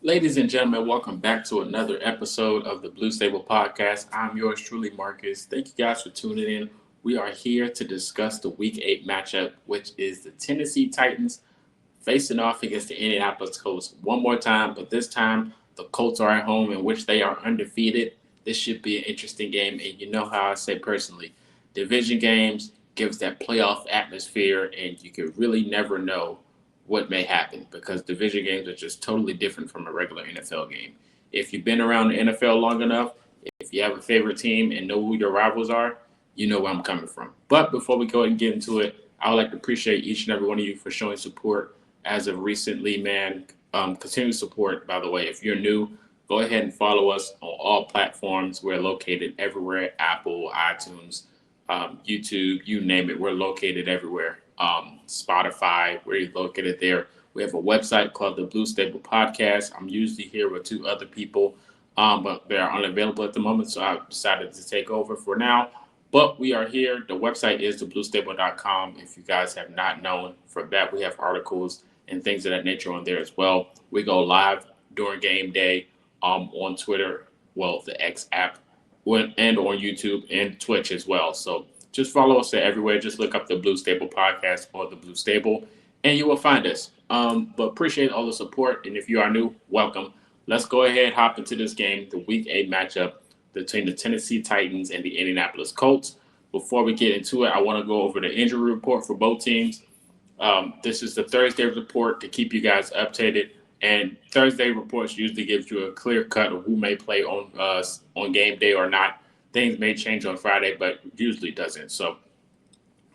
Ladies and gentlemen, welcome back to another episode of the Blue Stable Podcast. I'm yours truly, Marcus. Thank you guys for tuning in. We are here to discuss the Week 8 matchup, which is the Tennessee Titans facing off against the Indianapolis Colts one more time, but this time the Colts are at home in which they are undefeated. This should be an interesting game, and you know how I say personally, division games gives that playoff atmosphere, and you can really never know what may happen because division games are just totally different from a regular NFL game. If you've been around the NFL long enough, if you have a favorite team and know who your rivals are, you know where I'm coming from. But before we go and get into it, I would like to appreciate each and every one of you for showing support as of recently, man. Continue support, by the way. If you're new, go ahead and follow us on all platforms. We're located everywhere: Apple, iTunes, YouTube, you name it. We're located everywhere. Spotify, we're located there. We have a website called the Blue Stable Podcast. I'm usually here with two other people, but they're unavailable at the moment, so I decided to take over for now. But we are here. The website is thebluestable.com. If you guys have not known, for that we have articles and things of that nature on there as well. We go live during game day on Twitter, well, the X app, and on YouTube and Twitch as well. So just follow us everywhere. Just look up the Blue Stable Podcast or the Blue Stable, and you will find us. But appreciate all the support. And if you are new, welcome. Let's go ahead, hop into this game, the Week 8 matchup between the Tennessee Titans and the Indianapolis Colts. Before we get into it, I want to go over the injury report for both teams. This is the Thursday report to keep you guys updated. And Thursday reports usually gives you a clear cut of who may play on game day or not. Things may change on Friday, but usually doesn't. So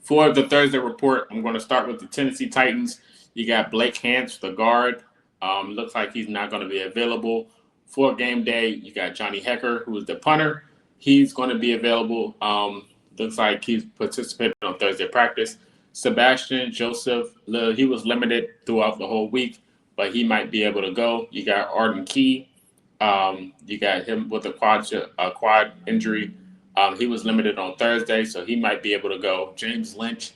for the Thursday report, I'm going to start with the Tennessee Titans. You got Blake Hance, the guard. Looks like he's not going to be available for game day. You got Johnny Hecker, who is the punter. He's going to be available. Looks like he's participated on Thursday practice. Sebastian Joseph, he was limited throughout the whole week, but he might be able to go. You got Arden Key. You got him with a quad injury. He was limited on Thursday, so he might be able to go. James Lynch,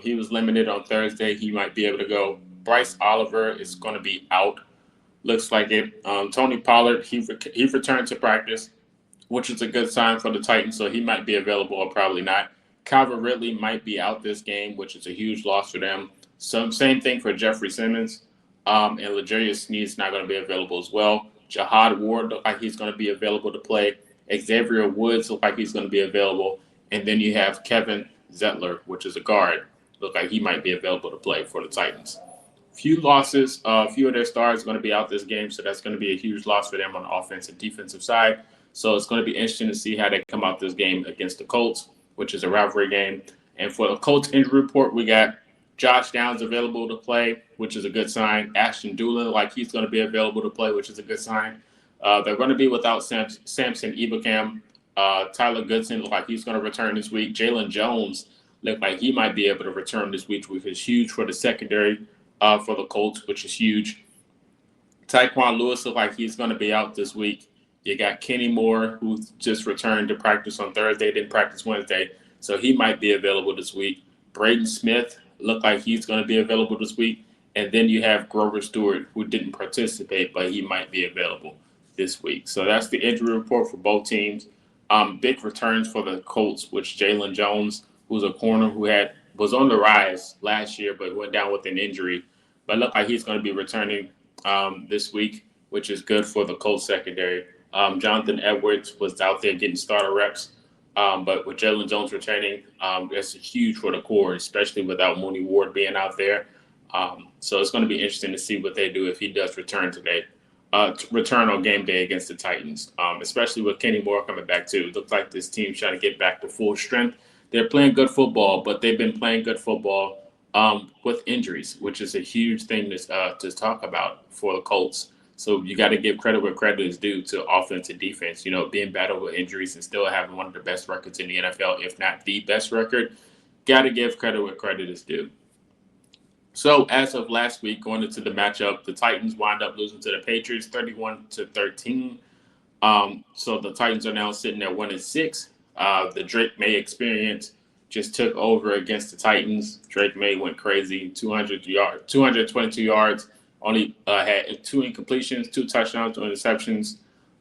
he was limited on Thursday. He might be able to go. Bryce Oliver is going to be out. Looks like it. Tony Pollard, he returned to practice, which is a good sign for the Titans, so he might be available or probably not. Calvin Ridley might be out this game, which is a huge loss for them. So same thing for Jeffrey Simmons. And L'Jarius Sneed's not going to be available as well. Jahad Ward look like he's going to be available to play. Xavier Woods look like he's going to be available. And then you have Kevin Zettler, which is a guard. Look like he might be available to play for the Titans. Few losses. A few of their stars are going to be out this game, so that's going to be a huge loss for them on the offensive defensive side. So it's going to be interesting to see how they come out this game against the Colts, which is a rivalry game. And for the Colts injury report, we got Josh Downs available to play, which is a good sign. Ashton Doolin, like he's going to be available to play, which is a good sign. They're going to be without Samson Ebukam. Tyler Goodson look like he's going to return this week. Jalen Jones look like he might be able to return this week, which is huge for the secondary for the Colts, which is huge. Tyquan Lewis look like he's going to be out this week. You got Kenny Moore, who just returned to practice on Thursday, didn't practice Wednesday, so he might be available this week. Braden Smith look like he's going to be available this week. And then you have Grover Stewart, who didn't participate, but he might be available this week. So that's the injury report for both teams. Big returns for the Colts, which Jalen Jones, who's a corner who was on the rise last year, but went down with an injury. But look like he's going to be returning this week, which is good for the Colts secondary. Jonathan Edwards was out there getting starter reps. But with Jalen Jones returning, that's huge for the core, especially without Mooney Ward being out there. So it's going to be interesting to see what they do if he does return today. Return on game day against the Titans, especially with Kenny Moore coming back too. It looks like this team's trying to get back to full strength. They're playing good football, but they've been playing good football with injuries, which is a huge thing to talk about for the Colts. So you got to give credit where credit is due to offense and defense. You know, being battled with injuries and still having one of the best records in the NFL, if not the best record, got to give credit where credit is due. So as of last week, going into the matchup, the Titans wind up losing to the Patriots 31-13. So the Titans are now sitting at 1-6. The Drake May experience just took over against the Titans. Drake May went crazy, 222 yards, only had 2 incompletions, 2 touchdowns, 2 interceptions.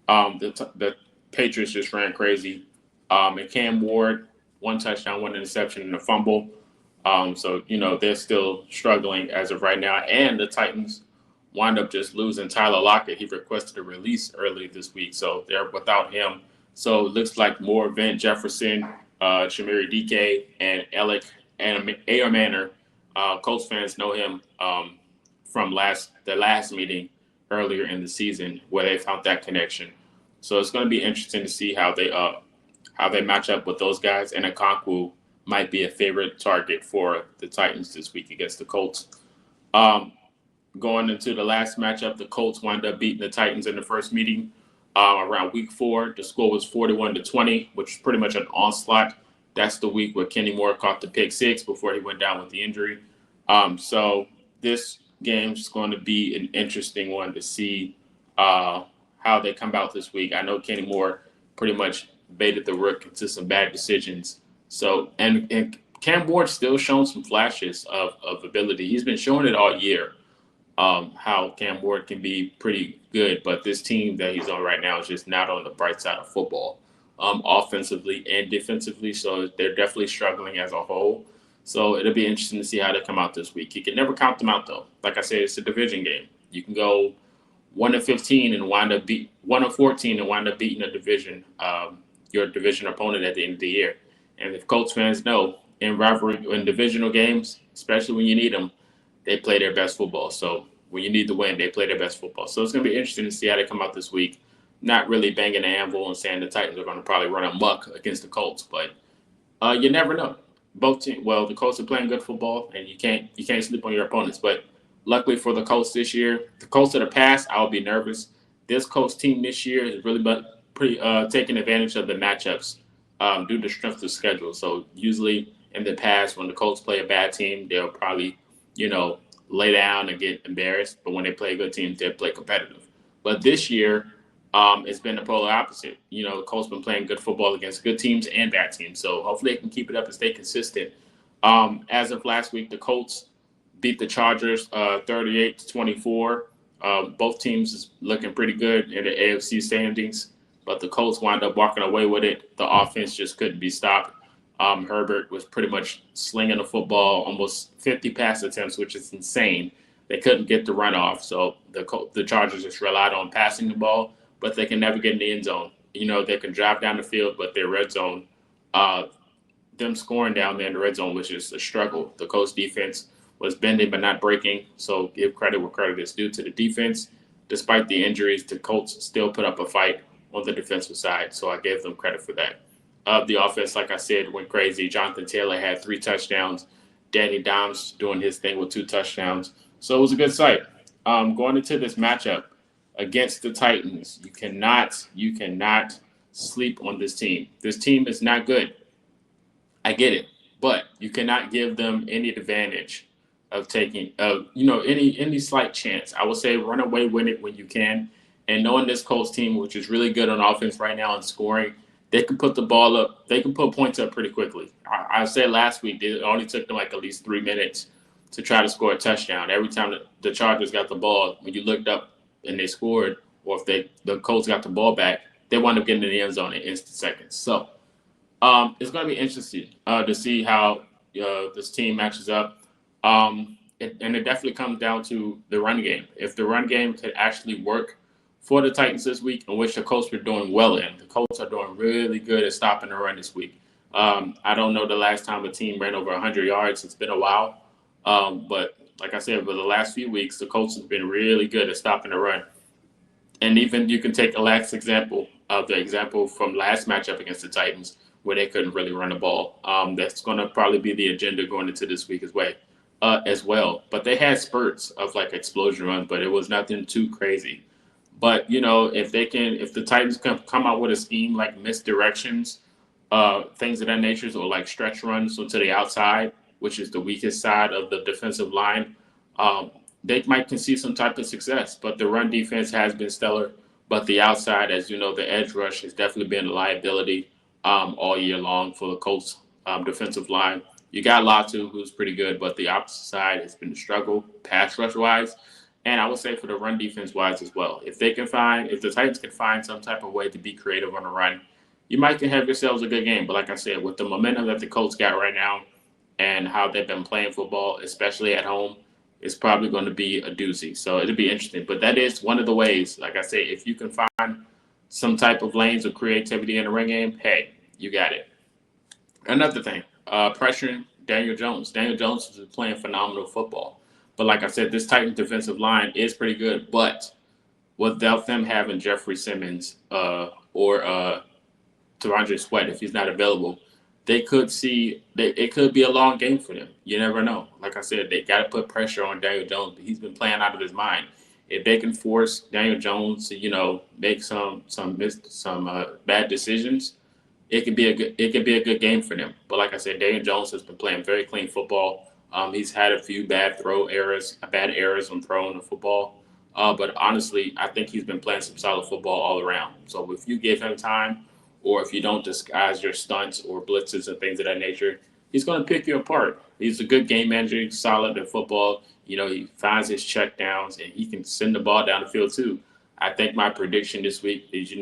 The Patriots just ran crazy. And Cam Ward, 1 touchdown, 1 interception, and a fumble. So, they're still struggling as of right now. And the Titans wind up just losing Tyler Lockett. He requested a release early this week, so they're without him. So it looks like more Van Jefferson, Shamiri DK, and Alec and A.R. Manor. Colts fans know him from the last meeting earlier in the season where they found that connection. So it's going to be interesting to see how they match up with those guys. And Okonkwo might be a favorite target for the Titans this week against the Colts. Going into the last matchup, the Colts wound up beating the Titans in the first meeting around week 4. The score was 41-20, which is pretty much an onslaught. That's the week where Kenny Moore caught the pick 6 before he went down with the injury. So this game is going to be an interesting one to see how they come out this week. I know Kenny Moore pretty much baited the rook into some bad decisions. So, and Cam Ward's still shown some flashes of ability. He's been showing it all year, how Cam Ward can be pretty good. But this team that he's on right now is just not on the bright side of football, offensively and defensively. So they're definitely struggling as a whole. So it'll be interesting to see how they come out this week. You can never count them out, though. Like I said, it's a division game. You can go 1-15 and 1-14 and wind up beating a division, your division opponent at the end of the year. And if Colts fans know, in divisional games, especially when you need them, they play their best football. So when you need to win, they play their best football. So it's going to be interesting to see how they come out this week. Not really banging the anvil and saying the Titans are going to probably run amok against the Colts, but you never know. Both teams, well, the Colts are playing good football, and you can't sleep on your opponents. But luckily for the Colts this year, the Colts of the past, I'll be nervous. This Colts team this year is really taking advantage of the matchups due to strength of schedule. So usually in the past, when the Colts play a bad team, they'll probably, lay down and get embarrassed. But when they play a good team, they'll play competitive. But this year, it's been the polar opposite. The Colts been playing good football against good teams and bad teams. So hopefully they can keep it up and stay consistent. As of last week, the Colts beat the Chargers 38-24. Both teams is looking pretty good in the AFC standings, but the Colts wound up walking away with it. The offense just couldn't be stopped. Herbert was pretty much slinging the football, almost 50 pass attempts, which is insane. They couldn't get the run off, so the Chargers just relied on passing the ball, but they can never get in the end zone. They can drive down the field, but their red zone, them scoring down there in the red zone was just a struggle. The Colts defense was bending but not breaking, so give credit where credit is due to the defense. Despite the injuries, the Colts still put up a fight on the defensive side, so I gave them credit for that. The offense, like I said, went crazy. Jonathan Taylor had 3 touchdowns. Danny Dimes doing his thing with 2 touchdowns. So it was a good sight. Going into this matchup against the Titans, you cannot sleep on this team. This team is not good. I get it, but you cannot give them any advantage of taking, any slight chance. I would say run away with it when you can. And knowing this Colts team, which is really good on offense right now and scoring, they can put the ball up. They can put points up pretty quickly. I said last week it only took them like at least 3 minutes to try to score a touchdown. Every time the Chargers got the ball, when you looked up and they scored, or if the Colts got the ball back, they wound up getting in the end zone in instant seconds. So it's going to be interesting to see how this team matches up. And it definitely comes down to the run game. If the run game could actually work for the Titans this week, in which the Colts were doing well in. The Colts are doing really good at stopping the run this week. I don't know the last time a team ran over 100 yards. It's been a while. But like I said, for the last few weeks, the Colts have been really good at stopping the run. And even you can take a last example of the example from last matchup against the Titans where they couldn't really run the ball. That's going to probably be the agenda going into this week as well. But they had spurts of like explosion runs, but it was nothing too crazy. But, if the Titans can come out with a scheme like misdirections, things of that nature, or like stretch runs to the outside, which is the weakest side of the defensive line, they might can see some type of success. But the run defense has been stellar. But the outside, as you know, the edge rush has definitely been a liability all year long for the Colts defensive line. You got Latu, who's pretty good, but the opposite side has been a struggle pass rush-wise. And I would say for the run defense wise as well, if the Titans can find some type of way to be creative on the run, you might can have yourselves a good game. But like I said, with the momentum that the Colts got right now and how they've been playing football, especially at home, it's probably going to be a doozy. So it'll be interesting. But that is one of the ways, like I say, if you can find some type of lanes of creativity in the run game, hey, you got it. Another thing, pressuring Daniel Jones. Daniel Jones is playing phenomenal football. But like I said, this Titans defensive line is pretty good. But without them having Jeffrey Simmons or Tavondre Sweat, if he's not available, it could be a long game for them. You never know. Like I said, they got to put pressure on Daniel Jones. He's been playing out of his mind. If they can force Daniel Jones to, make some bad decisions, it could be a good game for them. But like I said, Daniel Jones has been playing very clean football. He's had a few bad errors on throwing the football. But honestly, I think he's been playing some solid football all around. So if you give him time, or if you don't disguise your stunts or blitzes and things of that nature, he's going to pick you apart. He's a good game manager. He's solid at football. He finds his check downs and he can send the ball down the field too. I think my prediction this week is,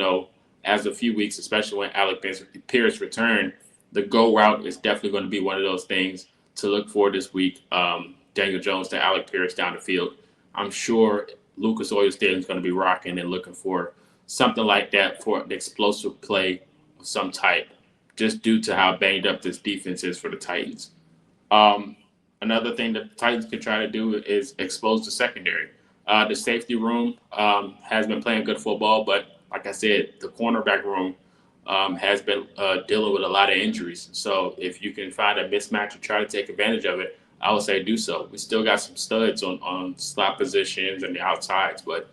as a few weeks, especially when Alec Pierce returned, the go route is definitely going to be one of those things to look for this week. Daniel Jones to Alec Pierce down the field. I'm sure Lucas Oil Stadium is going to be rocking and looking for something like that for an explosive play of some type, just due to how banged up this defense is for the Titans. Another thing that the Titans can try to do is expose the secondary. The safety room has been playing good football, but like I said, the cornerback room has been dealing with a lot of injuries. So if you can find a mismatch and try to take advantage of it, I would say do so. We still got some studs on slot positions and the outsides, but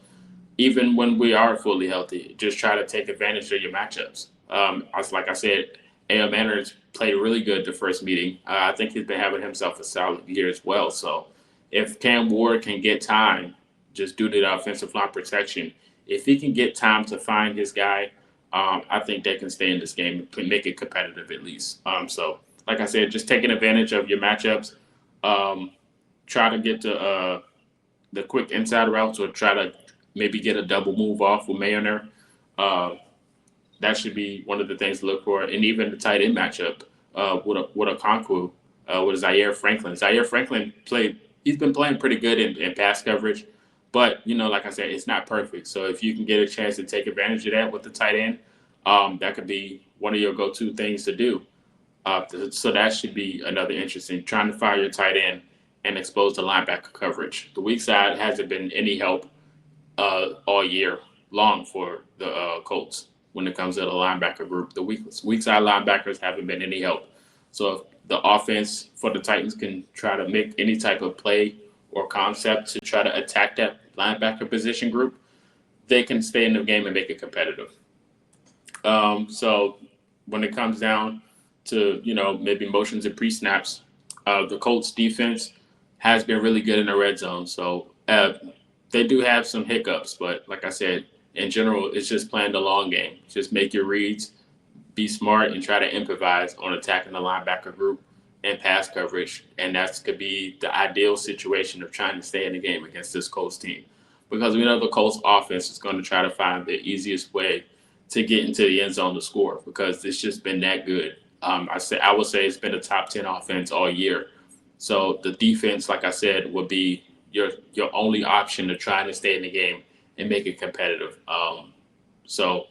even when we are fully healthy, just try to take advantage of your matchups. Like I said, A.L. Manners played really good the first meeting. I think he's been having himself a solid year as well. So if Cam Ward can get time, just due to the offensive line protection, if he can get time to find his guy, I think they can stay in this game and make it competitive at least. So like I said, just taking advantage of your matchups. Try to get to the quick inside routes or try to maybe get a double move off with Mayonnaise. That should be one of the things to look for. And even the tight end matchup with a Okonkwo, with Zaire Franklin. Zaire Franklin he's been playing pretty good in pass coverage. But, like I said, it's not perfect. So if you can get a chance to take advantage of that with the tight end, that could be one of your go-to things to do. So that should be another interesting, trying to fire your tight end and expose the linebacker coverage. The weak side hasn't been any help all year long for the Colts when it comes to the linebacker group. The weak side linebackers haven't been any help. So if the offense for the Titans can try to make any type of play or concept to try to attack that linebacker position group, they can stay in the game and make it competitive. So when it comes down to, maybe motions and pre-snaps, the Colts defense has been really good in the red zone. So they do have some hiccups, but like I said, in general, it's just playing the long game. Just make your reads, be smart, and try to improvise on attacking the linebacker group and pass coverage. And that could be the ideal situation of trying to stay in the game against this Colts team. Because we know the Colts offense is going to try to find the easiest way to get into the end zone to score because it's just been that good. I would say it's been a top 10 offense all year. So the defense, like I said, would be your only option to try to stay in the game and make it competitive. So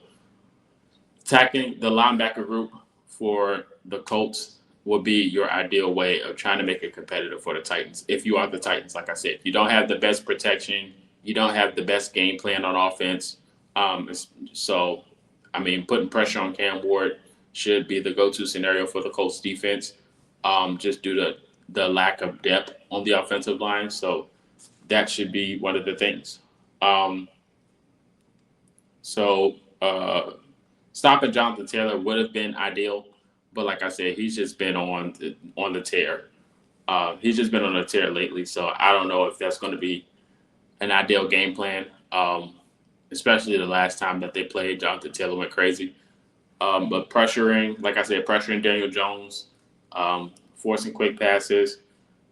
attacking the linebacker group for the Colts will be your ideal way of trying to make it competitive for the Titans. If you are the Titans, like I said, you don't have the best protection, you don't have the best game plan on offense. Putting pressure on Cam Ward should be the go-to scenario for the Colts defense, just due to the lack of depth on the offensive line. So that should be one of the things. Stopping Jonathan Taylor would have been ideal, but like I said, he's just been on the tear. He's just been on a tear lately, so I don't know if that's going to be an ideal game plan. Especially the last time that they played, Jonathan Taylor went crazy. But pressuring Daniel Jones, forcing quick passes,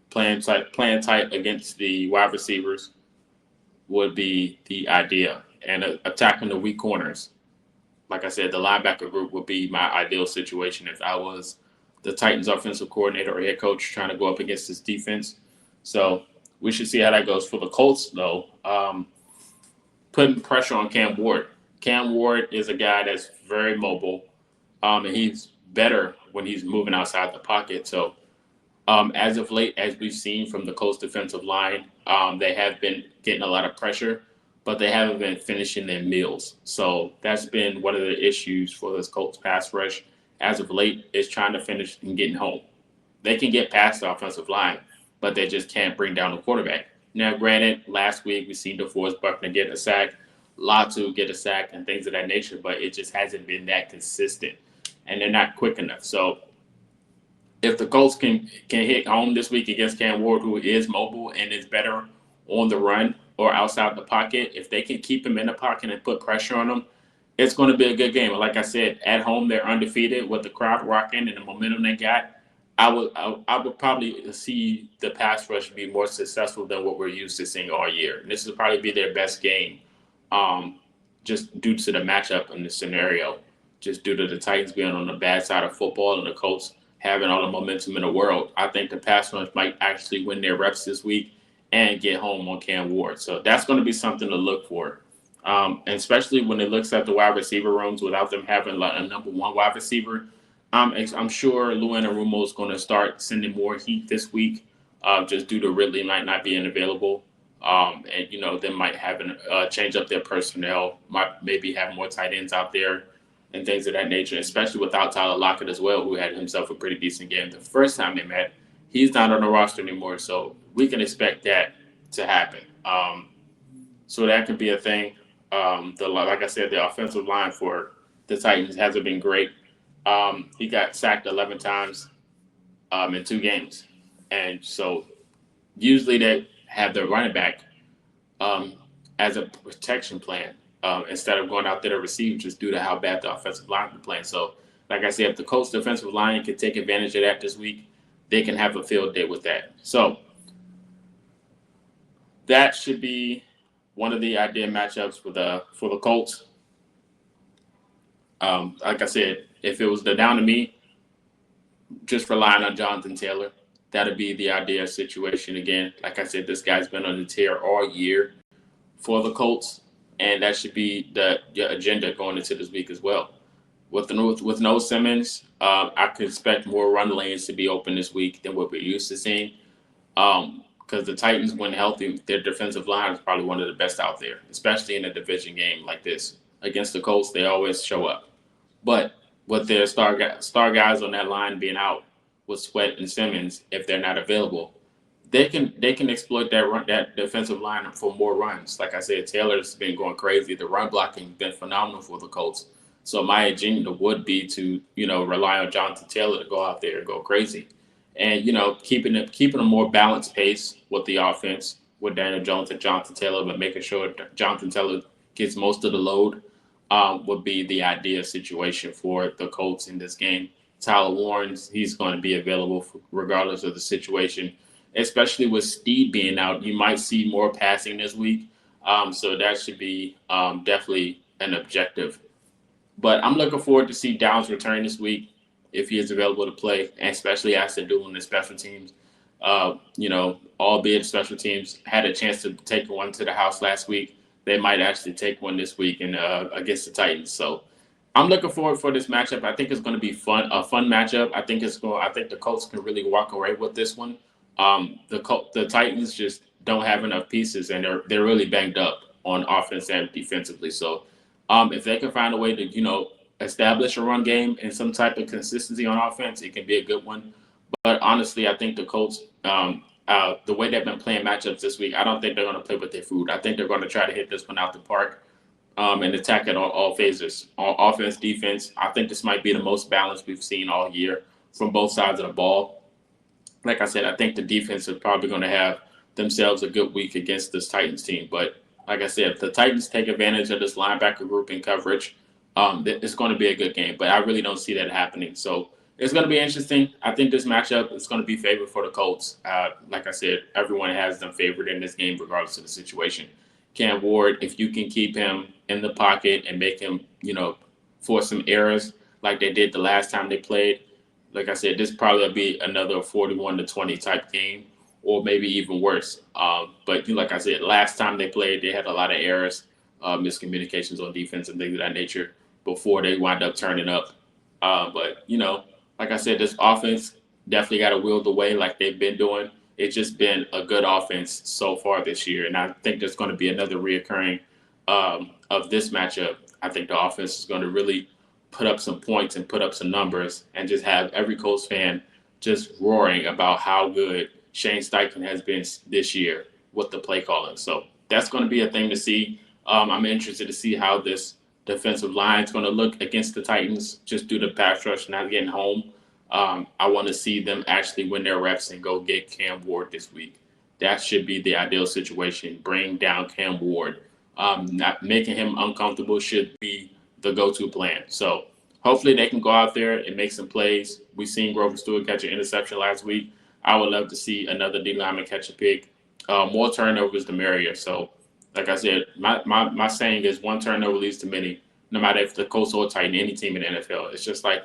playing tight against the wide receivers. would be the idea, and attacking the weak corners. Like I said, the linebacker group would be my ideal situation if I was the Titans offensive coordinator or head coach trying to go up against this defense. So we should see how that goes. For the Colts, though, putting pressure on Cam Ward. Cam Ward is a guy that's very mobile, and he's better when he's moving outside the pocket. So as of late, as we've seen from the Colts defensive line, they have been getting a lot of pressure, but they haven't been finishing their meals. So that's been one of the issues for this Colts pass rush as of late, is trying to finish and getting home. They can get past the offensive line, but they just can't bring down the quarterback. Now, granted, last week we seen DeForest Buckner get a sack, Latu get a sack, and things of that nature, but it just hasn't been that consistent, and they're not quick enough. So if the Colts can hit home this week against Cam Ward, who is mobile and is better on the run or outside the pocket, if they can keep him in the pocket and put pressure on him, it's going to be a good game. Like I said, at home they're undefeated with the crowd rocking and the momentum they got. I would probably see the pass rush be more successful than what we're used to seeing all year. And this will probably be their best game, um, just due to the matchup and the scenario, just due to the Titans being on the bad side of football and the Colts having all the momentum in the world. I think the pass rush might actually win their reps this week and get home on Cam Ward. So that's going to be something to look for. And especially when it looks at the wide receiver rooms without them having like a number one wide receiver. I'm sure Lou Anarumo is going to start sending more heat this week, just due to Ridley might not being available. And, they might have change up their personnel, might maybe have more tight ends out there and things of that nature, especially without Tyler Lockett as well, who had himself a pretty decent game the first time they met. He's not on the roster anymore, so we can expect that to happen. So that could be a thing. Like I said, the offensive line for the Titans hasn't been great. He got sacked 11 times in 2 games. And so usually they have their running back as a protection plan instead of going out there to receive, just due to how bad the offensive line is playing. So, like I said, if the Colts defensive line can take advantage of that this week, they can have a field day with that. So that should be one of the ideal matchups for the Colts. Like I said, if it was down to me, just relying on Jonathan Taylor, that'd be the ideal situation. Again, like I said, this guy's been on the tear all year for the Colts, and that should be the agenda going into this week as well. With no Simmons, I could expect more run lanes to be open this week than what we're used to seeing. Because the Titans, when healthy, their defensive line is probably one of the best out there, especially in a division game like this. Against the Colts, they always show up. But with their star guys on that line being out with Sweat and Simmons, if they're not available, they can exploit that defensive line for more runs. Like I said, Taylor's been going crazy. The run blocking has been phenomenal for the Colts. So my agenda would be to rely on Jonathan Taylor to go out there and go crazy, and keeping a more balanced pace with the offense with Daniel Jones and Jonathan Taylor, but making sure Jonathan Taylor gets most of the load would be the ideal situation for the Colts in this game. Tyler Warren, he's going to be available regardless of the situation, especially with Steed being out. You might see more passing this week, so that should be definitely an objective. But I'm looking forward to see Downs return this week if he is available to play, and especially after doing the special teams. Albeit special teams had a chance to take one to the house last week, they might actually take one this week and against the Titans. So I'm looking forward for this matchup. I think it's going to be a fun matchup. I think the Colts can really walk away with this one. The Titans just don't have enough pieces, and they're really banged up on offense and defensively. So if they can find a way to establish a run game and some type of consistency on offense, it can be a good one. But honestly, I think the Colts, the way they've been playing matchups this week, I don't think they're going to play with their food. I think they're going to try to hit this one out the park and attack it on all phases, on offense, defense. I think this might be the most balanced we've seen all year from both sides of the ball. Like I said, I think the defense is probably going to have themselves a good week against this Titans team. But like I said, if the Titans take advantage of this linebacker group in coverage, it's going to be a good game. But I really don't see that happening. So it's going to be interesting. I think this matchup is going to be favored for the Colts. Like I said, everyone has them favored in this game regardless of the situation. Cam Ward, if you can keep him in the pocket and make him, force some errors like they did the last time they played, like I said, this probably will be another 41-20 type game, or maybe even worse. But like I said, last time they played, they had a lot of errors, miscommunications on defense and things of that nature before they wind up turning up. But like I said, this offense definitely got to wield the way like they've been doing. It's just been a good offense so far this year, and I think there's going to be another reoccurring of this matchup. I think the offense is going to really put up some points and put up some numbers, and just have every Colts fan just roaring about how good Shane Steichen has been this year with the play calling. So that's going to be a thing to see. I'm interested to see how this defensive line is going to look against the Titans, just due to pass rush not getting home. I want to see them actually win their reps and go get Cam Ward this week. That should be the ideal situation. Bring down Cam Ward. Not making him uncomfortable should be the go-to plan. So hopefully they can go out there and make some plays. We seen Grover Stewart catch an interception last week. I would love to see another D lineman catch a pick. More turnovers, the merrier. So, like I said, my saying is one turnover leads to many. No matter if the Colts or Titan, any team in the NFL, it's just like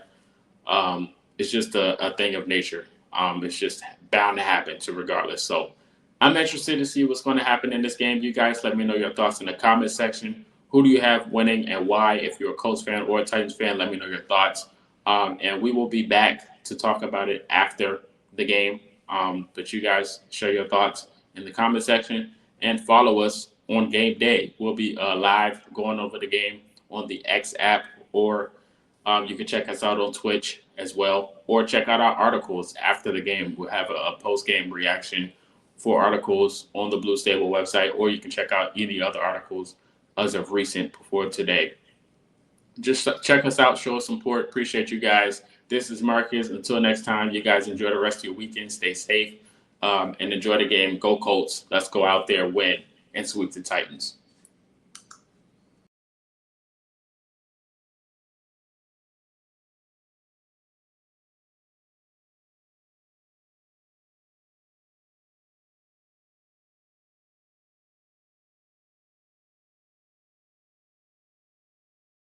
it's just a thing of nature. It's just bound to happen to regardless. So I'm interested to see what's going to happen in this game. You guys let me know your thoughts in the comment section. Who do you have winning and why? If you're a Colts fan or a Titans fan, let me know your thoughts. And we will be back to talk about it after the game. But you guys share your thoughts in the comment section and follow us on game day. We'll be live going over the game on the X app, or you can check us out on Twitch as well, or check out our articles after the game. We'll have a post-game reaction for articles on the Blue Stable website, or you can check out any other articles as of recent before today. Just check us out, show us support. Appreciate you guys. This is Marcus. Until next time, you guys enjoy the rest of your weekend. Stay safe and enjoy the game. Go Colts. Let's go out there, win, and sweep the Titans.